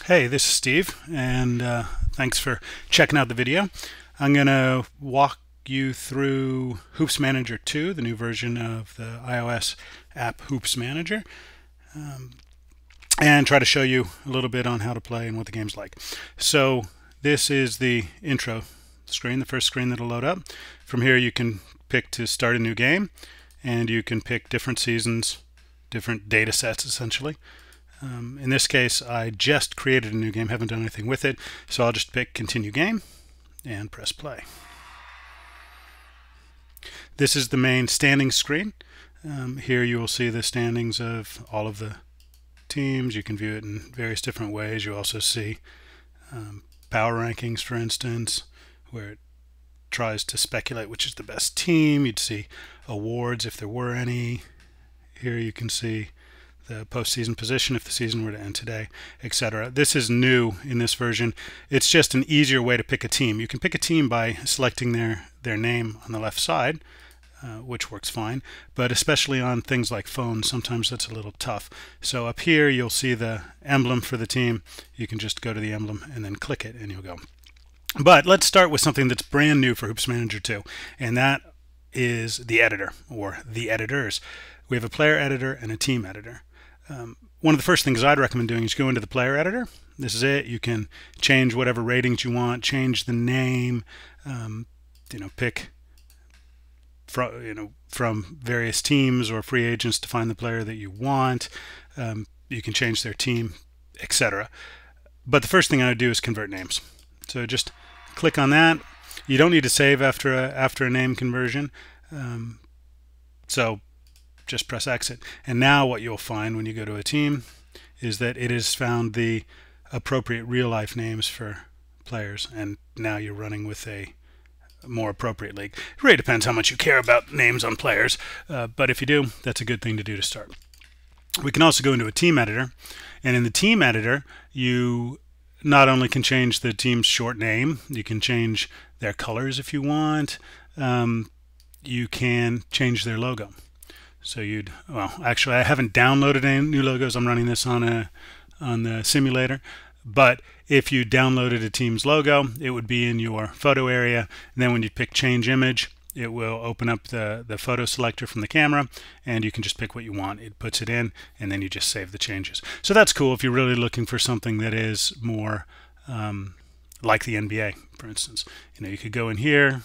Hey, this is Steve, and thanks for checking out the video. I'm going to walk you through Hoops Manager 2, the new version of the iOS app Hoops Manager, and try to show you a little bit on how to play and what the game's like. So this is the intro screen, the first screen that'll load up. From here you can pick to start a new game, and you can pick different seasons, different data sets essentially. In this case, I just created a new game, haven't done anything with it, so I'll just pick Continue Game and press play. This is the main standings screen. Here you will see the standings of all of the teams. You can view it in various different ways. You also see power rankings, for instance, where it tries to speculate which is the best team. You'd see awards if there were any. Here you can see the postseason position if the season were to end today, etc. This is new in this version. It's just an easier way to pick a team. You can pick a team by selecting their name on the left side, which works fine, but especially on things like phones, sometimes that's a little tough. So up here you'll see the emblem for the team. You can just go to the emblem and then click it and you'll go. But let's start with something that's brand new for Hoops Manager 2, and that is the editor, or the editors. We have a player editor and a team editor. One of the first things I'd recommend doing is go into the player editor. This is it. You can change whatever ratings you want, change the name, pick from various teams or free agents to find the player that you want. You can change their team, etc. But the first thing I would do is convert names. So just click on that. You don't need to save after a name conversion. So just press exit, and now what you'll find when you go to a team is that it has found the appropriate real-life names for players, and now you're running with a more appropriate league. It really depends how much you care about names on players, but if you do, that's a good thing to do to start. We can also go into a team editor, and in the team editor you not only can change the team's short name, you can change their colors if you want. You can change their logo. So actually I haven't downloaded any new logos. I'm running this on the simulator. But if you downloaded a team's logo, it would be in your photo area. And then when you pick change image, it will open up the photo selector from the camera, and you can just pick what you want. It puts it in, and then you just save the changes. So that's cool if you're really looking for something that is more like the NBA, for instance. You could go in here,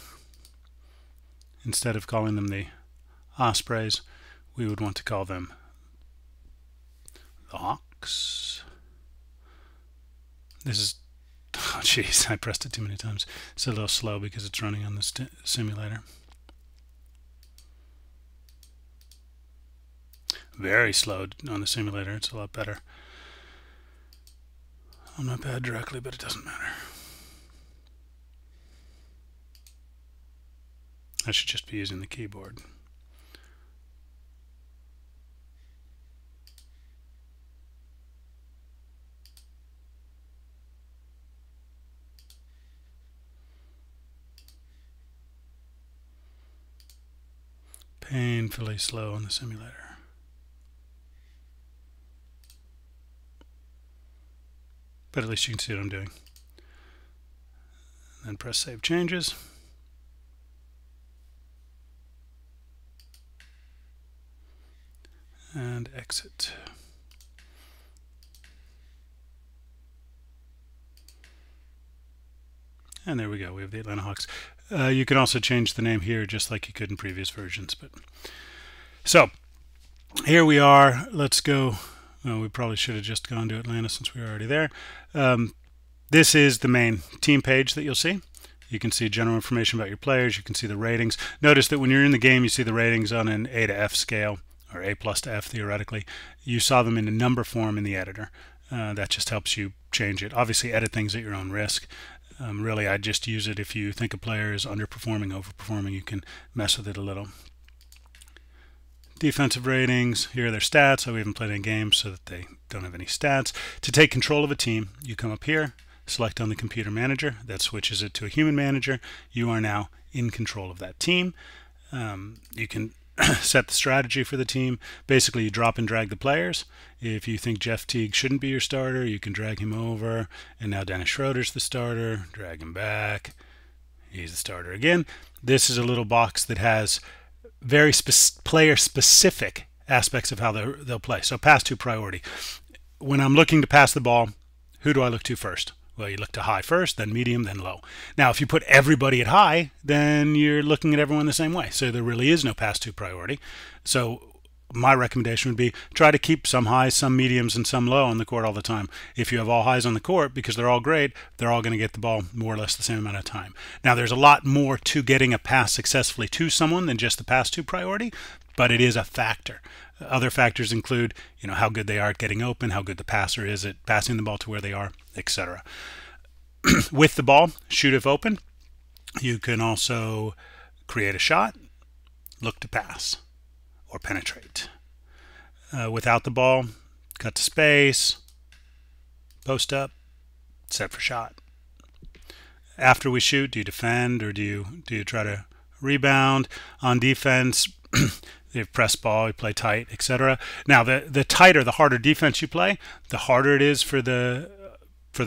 instead of calling them the Ospreys, we would want to call them the Hawks. This is, oh jeez, I pressed it too many times. It's a little slow because it's running on the simulator. Very slow on the simulator. It's a lot better on my pad directly, but it doesn't matter. I should just be using the keyboard. Painfully slow on the simulator. But at least you can see what I'm doing. Then press Save Changes. And exit. And there we go. We have the Atlanta Hawks. You can also change the name here just like you could in previous versions. So here we are. Let's go. Well, we probably should have just gone to Atlanta since we were already there. This is the main team page that you'll see. You can see general information about your players. You can see the ratings. Notice that when you're in the game, you see the ratings on an A to F scale, or A plus to F theoretically. You saw them in a number form in the editor. That just helps you change it. Obviously, edit things at your own risk. Really, I just use it if you think a player is underperforming, overperforming, you can mess with it a little. Defensive ratings, here are their stats. We haven't played any games, so that they don't have any stats. To take control of a team, you come up here, select on the computer manager. That switches it to a human manager. You are now in control of that team. You can set the strategy for the team. Basically, you drop and drag the players. If you think Jeff Teague shouldn't be your starter, you can drag him over. And now Dennis Schroeder's the starter. Drag him back. He's the starter again. This is a little box that has very player-specific aspects of how they'll play. So pass to priority. When I'm looking to pass the ball, who do I look to first? Well, you look to high first, then medium, then low. Now, if you put everybody at high, then you're looking at everyone the same way. So there really is no pass to priority. So my recommendation would be try to keep some highs, some mediums, and some low on the court all the time. If you have all highs on the court, because they're all great, they're all going to get the ball more or less the same amount of time. Now, there's a lot more to getting a pass successfully to someone than just the pass to priority, but it is a factor. Other factors include, how good they are at getting open, how good the passer is at passing the ball to where they are, etc. With the ball, shoot if open. You can also create a shot, look to pass, or penetrate. Without the ball, cut to space, post up, set for shot. After we shoot, do you defend or do you try to rebound? On defense, you press ball, you play tight, etc. Now, the tighter, the harder defense you play, the harder it is for the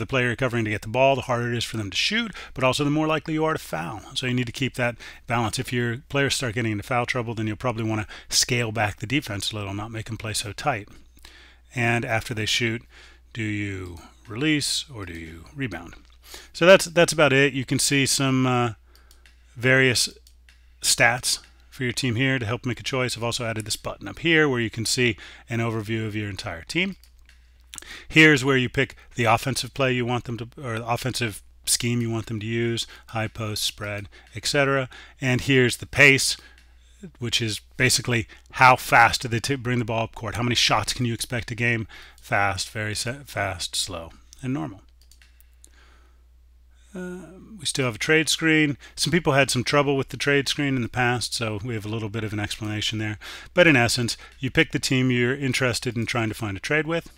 player you're covering to get the ball, the harder it is for them to shoot, but also the more likely you are to foul. So you need to keep that balance. If your players start getting into foul trouble, then you'll probably want to scale back the defense a little, not make them play so tight. And after they shoot, do you release or do you rebound? So that's about it. You can see some various stats for your team here to help make a choice. I've also added this button up here where you can see an overview of your entire team. Here's where you pick the offensive play you want them to, or the offensive scheme you want them to use, high post, spread, etc. And here's the pace, which is basically how fast do they bring the ball up court. How many shots can you expect a game? Fast, very fast, slow, and normal. We still have a trade screen. Some people had some trouble with the trade screen in the past, so we have a little bit of an explanation there. But in essence, you pick the team you're interested in trying to find a trade with.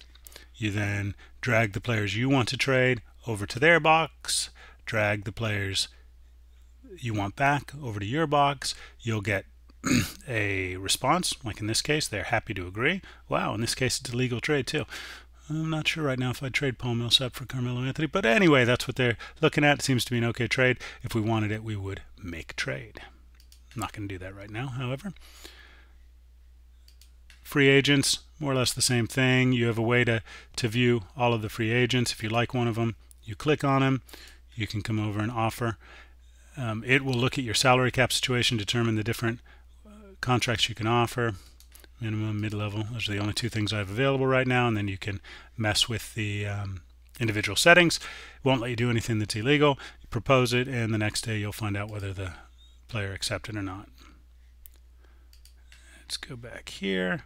You then drag the players you want to trade over to their box, drag the players you want back over to your box. You'll get a response, like in this case, they're happy to agree. Wow, in this case, it's a legal trade too. I'm not sure right now if I'd trade Paul Millsap for Carmelo Anthony, but anyway, that's what they're looking at. It seems to be an okay trade. If we wanted it, we would make trade. I'm not going to do that right now, however. Free agents, more or less the same thing. You have a way to view all of the free agents. If you like one of them, you click on them. You can come over and offer. It will look at your salary cap situation, determine the different contracts you can offer. Minimum, mid-level. Those are the only two things I have available right now, and then you can mess with the individual settings. It won't let you do anything that's illegal. You propose it, and the next day you'll find out whether the player accepted or not. Let's go back here.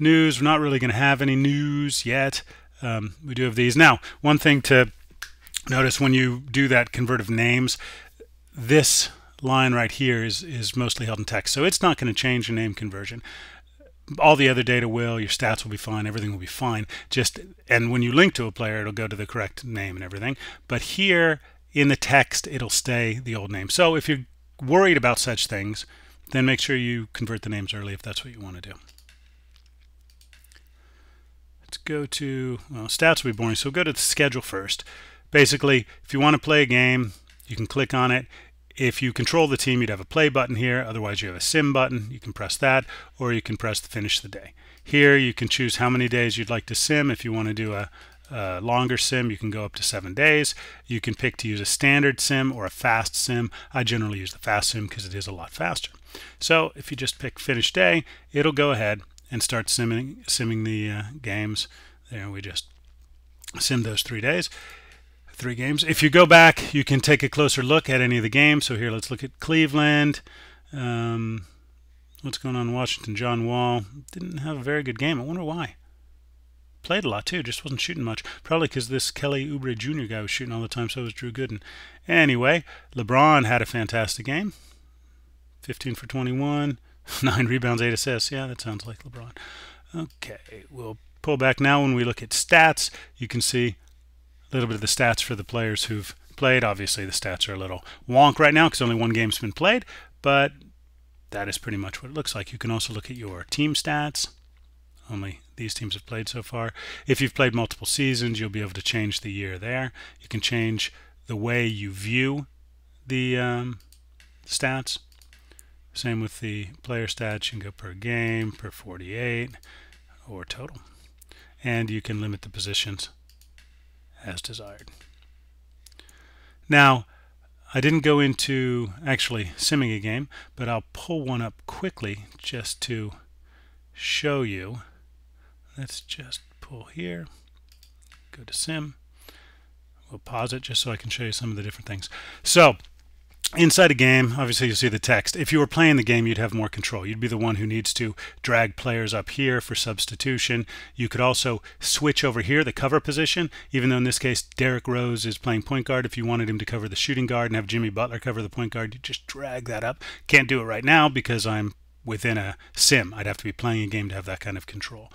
News. We're not really going to have any news yet. We do have these. Now, one thing to notice when you do that convert of names, this line right here is mostly held in text, so it's not going to change your name conversion. All the other data will, your stats will be fine, everything will be fine. And when you link to a player, it'll go to the correct name and everything. But here in the text, it'll stay the old name. So if you're worried about such things, then make sure you convert the names early if that's what you want to do. Let's go to, well, stats will be boring, so go to the schedule first. Basically, if you want to play a game, you can click on it. If you control the team, you'd have a play button here. Otherwise, you have a sim button. You can press that, or you can press the finish the day. Here, you can choose how many days you'd like to sim. If you want to do a longer sim, you can go up to 7 days. You can pick to use a standard sim or a fast sim. I generally use the fast sim because it is a lot faster. So if you just pick finish day, it'll go ahead and start simming the games. There, we just sim those 3 days. 3 games. If you go back, you can take a closer look at any of the games. So here, let's look at Cleveland. What's going on in Washington? John Wall didn't have a very good game. I wonder why. Played a lot too, just wasn't shooting much. Probably because this Kelly Oubre Jr. guy was shooting all the time, so was Drew Gooden. Anyway, LeBron had a fantastic game. 15 for 21, 9 rebounds, 8 assists. Yeah, that sounds like LeBron. Okay, we'll pull back now. When we look at stats, you can see a little bit of the stats for the players who've played. Obviously, the stats are a little wonk right now because only one game's been played, but that is pretty much what it looks like. You can also look at your team stats. Only these teams have played so far. If you've played multiple seasons, you'll be able to change the year there. You can change the way you view the stats. Same with the player stats. You can go per game, per 48, or total. And you can limit the positions as desired. Now, I didn't go into actually simming a game, but I'll pull one up quickly just to show you. Let's just pull here, go to sim. We'll pause it just so I can show you some of the different things. So inside a game, obviously you see the text. If you were playing the game, you'd have more control. You'd be the one who needs to drag players up here for substitution. You could also switch over here, the cover position, even though in this case Derrick Rose is playing point guard. If you wanted him to cover the shooting guard and have Jimmy Butler cover the point guard, you just drag that up. Can't do it right now because I'm within a sim. I'd have to be playing a game to have that kind of control.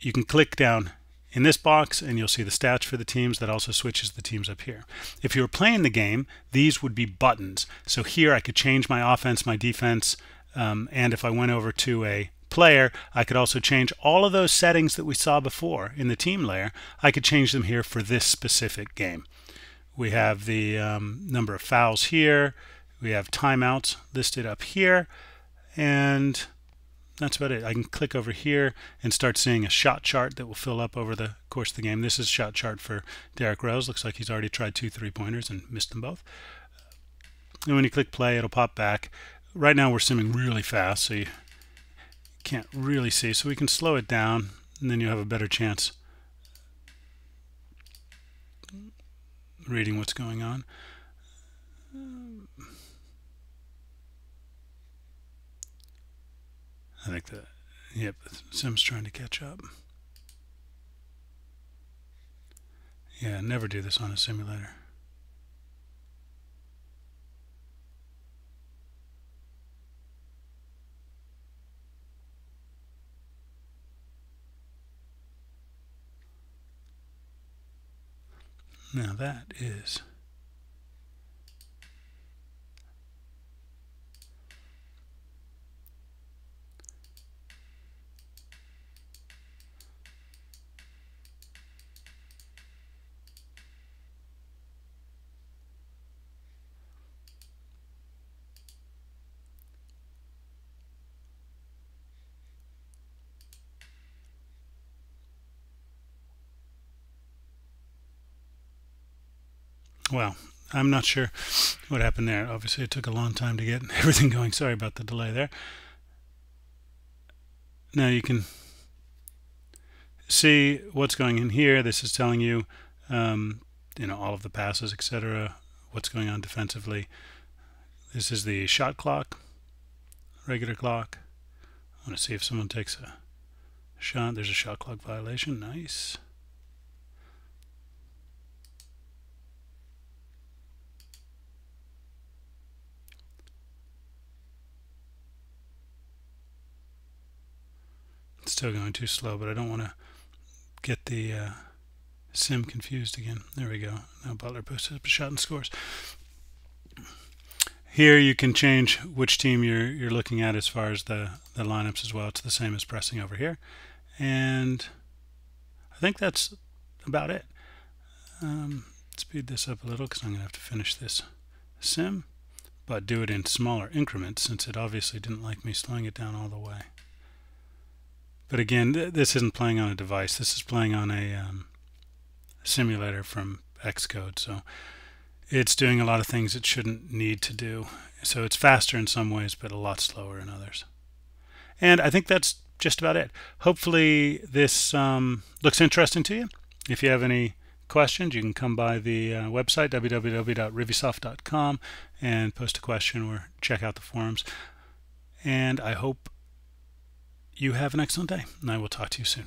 You can click down in this box and you'll see the stats for the teams. That also switches the teams up here. If you were playing the game, these would be buttons. So here I could change my offense, my defense, and if I went over to a player, I could also change all of those settings that we saw before in the team layer. I could change them here for this specific game. We have the number of fouls here. We have timeouts listed up here, and that's about it. I can click over here and start seeing a shot chart that will fill up over the course of the game. This is a shot chart for Derrick Rose. Looks like he's already tried 2 3-pointers and missed them both. And when you click play, it'll pop back. Right now we're simming really fast, so you can't really see. So we can slow it down, and then you have a better chance reading what's going on. I think that, yep, sim's trying to catch up. Yeah, never do this on a simulator. Now that is well, I'm not sure what happened there. Obviously it took a long time to get everything going. Sorry about the delay there. Now you can see what's going in here. This is telling you, all of the passes, etc., what's going on defensively. This is the shot clock, regular clock. I want to see if someone takes a shot. There's a shot clock violation. Nice. It's still going too slow, but I don't want to get the sim confused again. There we go. Now Butler posted up a shot and scores. Here you can change which team you're looking at as far as the lineups as well. It's the same as pressing over here. And I think that's about it. Speed this up a little because I'm going to have to finish this sim, but do it in smaller increments since it obviously didn't like me slowing it down all the way. But again, this isn't playing on a device. This is playing on a simulator from Xcode. So it's doing a lot of things it shouldn't need to do. So it's faster in some ways, but a lot slower in others. And I think that's just about it. Hopefully this looks interesting to you. If you have any questions, you can come by the website, www.rivisoft.com, and post a question or check out the forums. And I hope you have an excellent day, and I will talk to you soon.